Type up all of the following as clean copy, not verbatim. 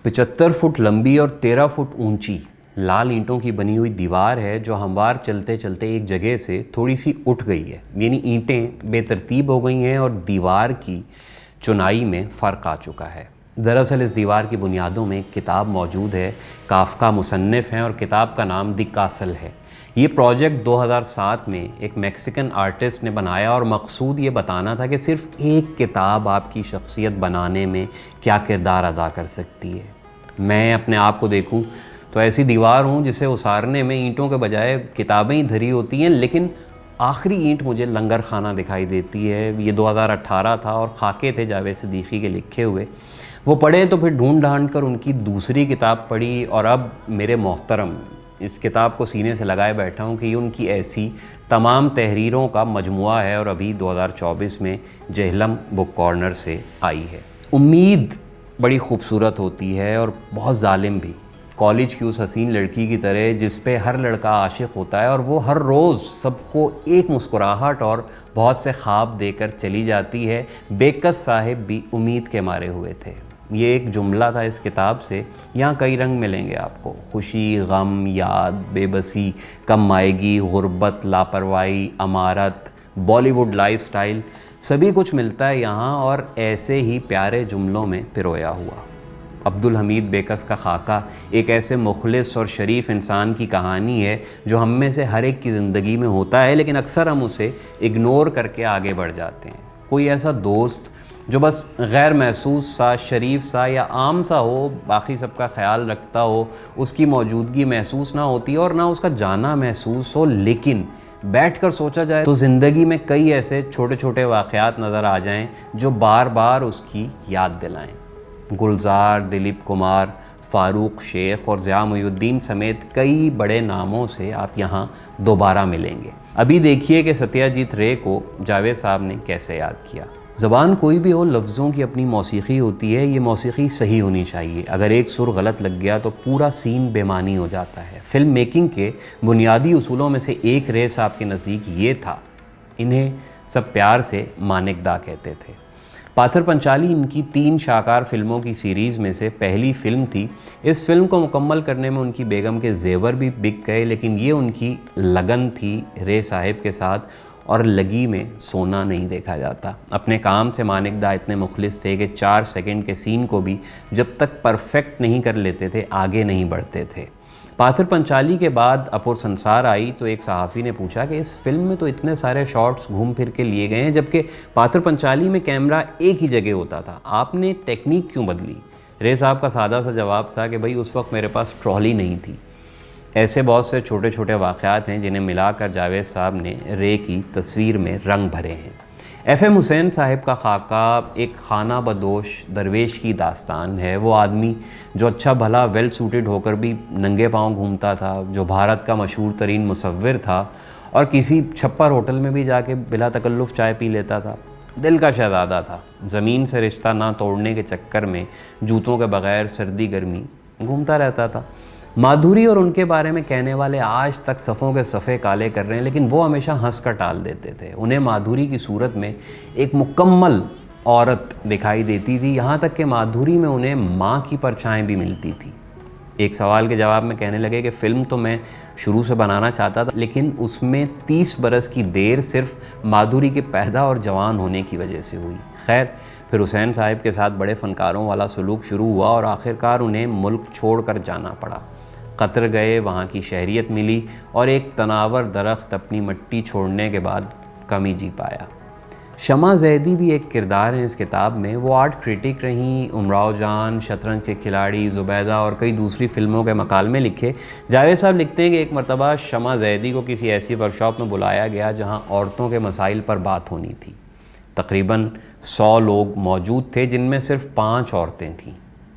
75 fit لمبی اور 13 fit اونچی لال اینٹوں کی بنی ہوئی دیوار ہے جو ہموار چلتے چلتے ایک جگہ سے تھوڑی سی اٹھ گئی ہے، یعنی اینٹیں بے ترتیب ہو گئی ہیں اور دیوار کی چنائی میں فرق آ چکا ہے۔ دراصل اس دیوار کی بنیادوں میں ایک کتاب موجود ہے، کافکا مصنف ہیں اور کتاب کا نام دی کاسل ہے۔ یہ پروجیکٹ 2007 میں ایک میکسیکن آرٹسٹ نے بنایا اور مقصود یہ بتانا تھا کہ صرف ایک کتاب آپ کی شخصیت بنانے میں کیا کردار ادا کر سکتی ہے۔ میں اپنے آپ کو دیکھوں تو ایسی دیوار ہوں جسے اسارنے میں اینٹوں کے بجائے کتابیں ہی دھری ہوتی ہیں، لیکن آخری اینٹ مجھے لنگر خانہ دکھائی دیتی ہے۔ یہ 2018 تھا اور خاکے تھے جاوید صدیقی کے لکھے ہوئے۔ وہ پڑھے تو پھر ڈھونڈ ڈھانڈ کر ان کی دوسری کتاب پڑھی اور اب میرے محترم اس کتاب کو سینے سے لگائے بیٹھا ہوں کہ یہ ان کی ایسی تمام تحریروں کا مجموعہ ہے اور ابھی 2024 میں جہلم بک کارنر سے آئی ہے۔ امید بڑی خوبصورت ہوتی ہے اور بہت ظالم بھی، کالج کی اس حسین لڑکی کی طرح جس پہ ہر لڑکا عاشق ہوتا ہے اور وہ ہر روز سب کو ایک مسکراہٹ اور بہت سے خواب دے کر چلی جاتی ہے۔ بیکس صاحب بھی امید کے مارے ہوئے تھے۔ یہ ایک جملہ تھا اس کتاب سے۔ یہاں کئی رنگ ملیں گے آپ کو، خوشی، غم، یاد، بے بسی، کم مائگی، غربت، لاپرواہی، امارت، بالی ووڈ لائف سٹائل، سبھی کچھ ملتا ہے یہاں اور ایسے ہی پیارے جملوں میں پرویا ہوا۔ عبدالحمید بیکس کا خاکہ ایک ایسے مخلص اور شریف انسان کی کہانی ہے جو ہم میں سے ہر ایک کی زندگی میں ہوتا ہے، لیکن اکثر ہم اسے اگنور کر کے آگے بڑھ جاتے ہیں۔ کوئی ایسا دوست جو بس غیر محسوس سا، شریف سا یا عام سا ہو، باقی سب کا خیال رکھتا ہو، اس کی موجودگی محسوس نہ ہوتی اور نہ اس کا جانا محسوس ہو، لیکن بیٹھ کر سوچا جائے تو زندگی میں کئی ایسے چھوٹے چھوٹے واقعات نظر آ جائیں جو بار بار اس کی یاد دلائیں۔ گلزار، دلیپ کمار، فاروق شیخ اور ضیاء محی الدین سمیت کئی بڑے ناموں سے آپ یہاں دوبارہ ملیں گے۔ ابھی دیکھیے کہ ستیہ جیت رے کو جاوید صاحب نے کیسے یاد کیا۔ زبان کوئی بھی ہو، لفظوں کی اپنی موسیقی ہوتی ہے، یہ موسیقی صحیح ہونی چاہیے۔ اگر ایک سر غلط لگ گیا تو پورا سین بے معنی ہو جاتا ہے۔ فلم میکنگ کے بنیادی اصولوں میں سے ایک رے صاحب کے نزدیک یہ تھا۔ انہیں سب پیار سے مانک دا کہتے تھے۔ پاتھر پنچالی ان کی 3 شاہکار فلموں کی سیریز میں سے پہلی فلم تھی۔ اس فلم کو مکمل کرنے میں ان کی بیگم کے زیور بھی بک گئے، لیکن یہ ان کی لگن تھی رے صاحب کے ساتھ، اور لگی میں سونا نہیں دیکھا جاتا۔ اپنے کام سے مانک دا اتنے مخلص تھے کہ 4 سیکنڈ کے سین کو بھی جب تک پرفیکٹ نہیں کر لیتے تھے آگے نہیں بڑھتے تھے۔ پاتھر پنچالی کے بعد اپور سنسار آئی تو ایک صحافی نے پوچھا کہ اس فلم میں تو اتنے سارے شارٹس گھوم پھر کے لیے گئے ہیں، جبکہ پاتھر پنچالی میں کیمرہ ایک ہی جگہ ہوتا تھا، آپ نے ٹیکنیک کیوں بدلی؟ رے صاحب کا سادہ سا جواب تھا کہ بھائی اس وقت میرے پاس ٹرالی نہیں تھی۔ ایسے بہت سے چھوٹے چھوٹے واقعات ہیں جنہیں ملا کر جاوید صاحب نے رے کی تصویر میں رنگ بھرے ہیں۔ ایف ایم حسین صاحب کا خاکہ ایک خانہ بدوش درویش کی داستان ہے۔ وہ آدمی جو اچھا بھلا ویل سوٹڈ ہو کر بھی ننگے پاؤں گھومتا تھا، جو بھارت کا مشہور ترین مصور تھا اور کسی چھپر ہوٹل میں بھی جا کے بلا تکلف چائے پی لیتا تھا، دل کا شہزادہ تھا، زمین سے رشتہ نہ توڑنے کے چکر میں جوتوں کے بغیر سردی گرمی گھومتا رہتا تھا۔ مادھوری اور ان کے بارے میں کہنے والے آج تک صفوں کے صفحے کالے کر رہے ہیں، لیکن وہ ہمیشہ ہنس کر ٹال دیتے تھے۔ انہیں مادھوری کی صورت میں ایک مکمل عورت دکھائی دیتی تھی، یہاں تک کہ مادھوری میں انہیں ماں کی پرچھائیں بھی ملتی تھی۔ ایک سوال کے جواب میں کہنے لگے کہ فلم تو میں شروع سے بنانا چاہتا تھا، لیکن اس میں 30 برس کی دیر صرف مادھوری کے پیدا اور جوان ہونے کی وجہ سے ہوئی۔ خیر، پھر حسین صاحب کے ساتھ بڑے فنکاروں والا سلوک شروع ہوا اور آخرکار انہیں ملک چھوڑ کر جانا پڑا۔ قطر گئے، وہاں کی شہریت ملی اور ایک تناور درخت اپنی مٹی چھوڑنے کے بعد کم ہی جی پایا۔ شمع زیدی بھی ایک کردار ہیں اس کتاب میں۔ وہ آرٹ کریٹک رہیں، امراؤ جان، شطرنج کے کھلاڑی، زبیدہ اور کئی دوسری فلموں کے مکالمے لکھے۔ جاوید صاحب لکھتے ہیں کہ ایک مرتبہ شمع زیدی کو کسی ایسی ورکشاپ میں بلایا گیا جہاں عورتوں کے مسائل پر بات ہونی تھی۔ تقریباً 100 لوگ موجود تھے جن میں صرف 5 عورتیں تھیں۔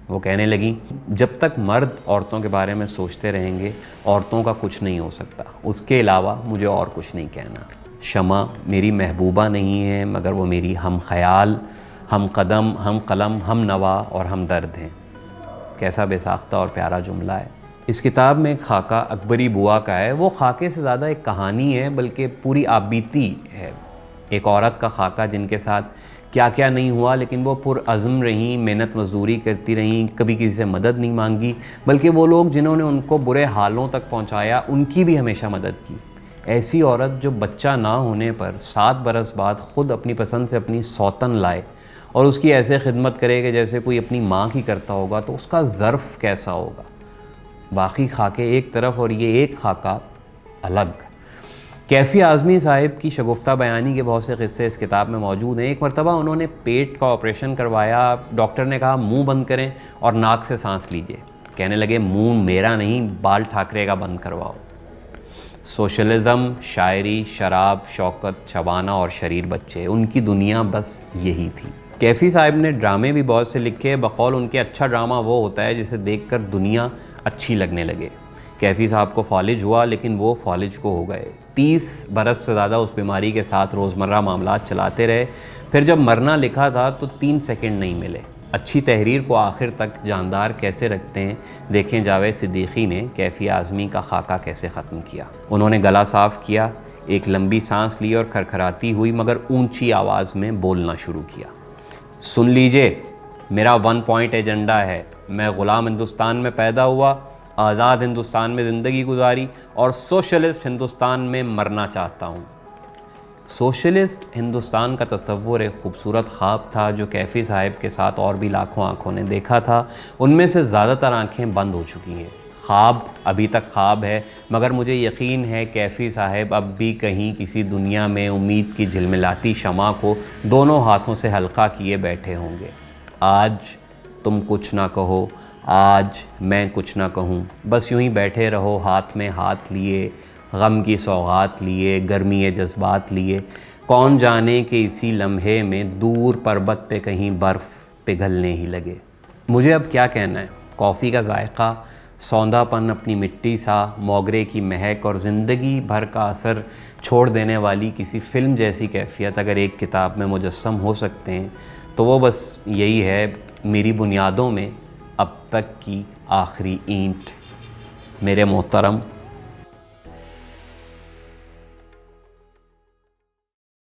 وہ کہنے لگیں، جب تک مرد عورتوں کے بارے میں سوچتے رہیں گے عورتوں کا کچھ نہیں ہو سکتا، اس کے علاوہ مجھے اور کچھ نہیں کہنا۔ شمع میری محبوبہ نہیں ہے، مگر وہ میری ہم خیال، ہم قدم، ہم قلم، ہم نوا اور ہم درد ہیں۔ کیسا بے ساختہ اور پیارا جملہ ہے۔ اس کتاب میں ایک خاکہ اکبری بوا کا ہے۔ وہ خاکے سے زیادہ ایک کہانی ہے، بلکہ پوری آبیتی ہے۔ ایک عورت کا خاکہ جن کے ساتھ کیا کیا نہیں ہوا، لیکن وہ پرعزم رہیں، محنت مزدوری کرتی رہیں، کبھی کسی سے مدد نہیں مانگی، بلکہ وہ لوگ جنہوں نے ان کو برے حالوں تک پہنچایا ان کی بھی ہمیشہ مدد کی۔ ایسی عورت جو بچہ نہ ہونے پر 7 برس بعد خود اپنی پسند سے اپنی سوتن لائے اور اس کی ایسے خدمت کرے کہ جیسے کوئی اپنی ماں کی کرتا ہوگا، تو اس کا ظرف کیسا ہوگا۔ باقی خاکے ایک طرف اور یہ ایک خاکہ الگ۔ کیفی اعظمی صاحب کی شگفتہ بیانی کے بہت سے قصے اس کتاب میں موجود ہیں۔ ایک مرتبہ انہوں نے پیٹ کا آپریشن کروایا، ڈاکٹر نے کہا منہ بند کریں اور ناک سے سانس لیجئے، کہنے لگے منہ میرا نہیں، بال ٹھاکرے کا بند کرواؤ۔ سوشلزم، شاعری، شراب، شوکت، شبانہ اور شریر بچے، ان کی دنیا بس یہی تھی۔ کیفی صاحب نے ڈرامے بھی بہت سے لکھے، بقول ان کے اچھا ڈرامہ وہ ہوتا ہے جسے دیکھ کر دنیا اچھی لگنے لگے۔ کیفی صاحب کو فالج ہوا، لیکن وہ فالج کو ہو گئے۔ 30 برس سے زیادہ اس بیماری کے ساتھ روزمرہ معاملات چلاتے رہے، پھر جب مرنا لکھا تھا تو 3 سیکنڈ نہیں ملے۔ اچھی تحریر کو آخر تک جاندار کیسے رکھتے ہیں، دیکھیں جاوید صدیقی نے کیفی اعظمی کا خاکہ کیسے ختم کیا۔ انہوں نے گلا صاف کیا، ایک لمبی سانس لی اور کھرکھراتی ہوئی مگر اونچی آواز میں بولنا شروع کیا۔ سن لیجئے، میرا 1 پوائنٹ ایجنڈا ہے۔ میں غلام ہندوستان میں پیدا ہوا، آزاد ہندوستان میں زندگی گزاری اور سوشلسٹ ہندوستان میں مرنا چاہتا ہوں۔ سوشلسٹ ہندوستان کا تصور ایک خوبصورت خواب تھا جو کیفی صاحب کے ساتھ اور بھی لاکھوں آنکھوں نے دیکھا تھا۔ ان میں سے زیادہ تر آنکھیں بند ہو چکی ہیں۔ خواب ابھی تک خواب ہے، مگر مجھے یقین ہے کیفی صاحب اب بھی کہیں کسی دنیا میں امید کی جھلملاتی شمع کو دونوں ہاتھوں سے حلقہ کیے بیٹھے ہوں گے۔ آج تم کچھ نہ کہو، آج میں کچھ نہ کہوں، بس یوں ہی بیٹھے رہو ہاتھ میں ہاتھ لیے، غم کی سوغات لیے، گرمی جذبات لیے۔ کون جانے کہ اسی لمحے میں دور پربت پہ کہیں برف پگھلنے ہی لگے۔ مجھے اب کیا کہنا ہے؟ کافی کا ذائقہ، سوندا پن اپنی مٹی سا، موگرے کی مہک اور زندگی بھر کا اثر چھوڑ دینے والی کسی فلم جیسی کیفیت اگر ایک کتاب میں مجسم ہو سکتے ہیں تو وہ بس یہی ہے، میری بنیادوں میں اب تک کی آخری اینٹ۔ میرے محترم